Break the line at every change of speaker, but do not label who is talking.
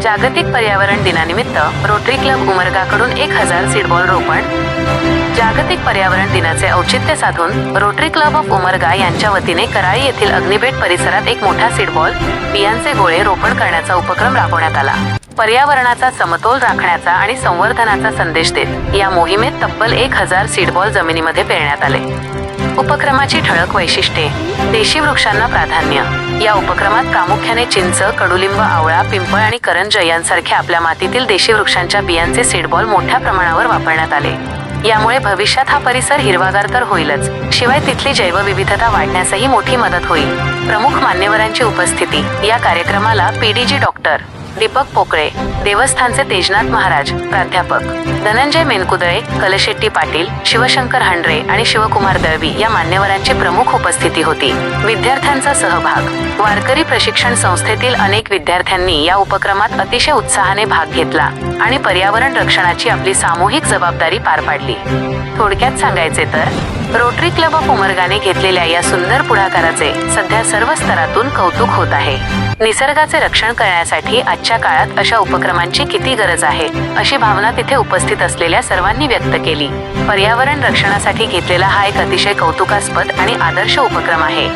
जागतिक पर्यावरण दिनानिमित्त रोटरी क्लब उमरगाकडून 1000 सीडबॉल रोपण। जागतिक पर्यावरण दिनाचे औचित्य साधून रोटरी क्लब ऑफ उमरगा यांच्या वतीने कराळी येथील अग्निबेट परिसरात एक मोठा सीडबॉल बियांचे गोळे रोपण करण्याचा उपक्रम राबवण्यात आला। पर्यावरणाचा समतोल राखण्याचा आणि संवर्धनाचा संदेश देत या मोहिमेत तब्बल 1000 सीडबॉल जमिनीमध्ये पेरण्यात आले। उपक्रमाची ठळक वैशिष्ट्ये: देशी वृक्षांना प्राधान्य। या उपक्रमात प्रामुख्याने चिंच, कडुलिंब, आवळा, पिंपळ आणि करंज यांसारख्या आपल्या मातीतील देशी वृक्षांच्या बियांचे सीडबॉल मोठ्या प्रमाणावर वापरण्यात आले। यामुळे भविष्यात हा परिसर हिरवागार तर होईलच, शिवाय तिथली जैवविविधता वाढण्यासही मोठी मदत होईल। प्रमुख मान्यवरांची उपस्थिती: या कार्यक्रमाला पीडीजी डॉक्टर दीपक पोकळे, देवस्थानचे तेजनाथ महाराज, प्राध्यापक धनंजय मेनकुदळे, कलशेट्टी पाटील, शिवशंकर हांडरे आणि शिवकुमार दळवी या मान्यवरांची प्रमुख उपस्थिती होती। विद्यार्थ्यांचा सहभाग: वारकरी प्रशिक्षण संस्थेतील अनेक विद्यार्थ्यांनी या उपक्रमात अतिशय उत्साहाने भाग घेतला आणि पर्यावरण रक्षणाची आपली सामूहिक जबाबदारी पार पाडली। थोडक्यात सांगायचे तर रोटरी क्लब ऑफ उमरगाने घेतलेल्या या सुंदर पुढाकाराचे सध्या सर्व स्तरातून कौतुक होत आहे। निसर्गाचे रक्षण करण्यासाठी आजच्या काळात अशा उपक्रमांची किती गरज आहे, अशी भावना तिथे उपस्थित असलेल्या सर्वांनी व्यक्त केली। पर्यावरण रक्षणासाठी घेतलेला हा एक अतिशय कौतुकास्पद आणि आदर्श उपक्रम आहे।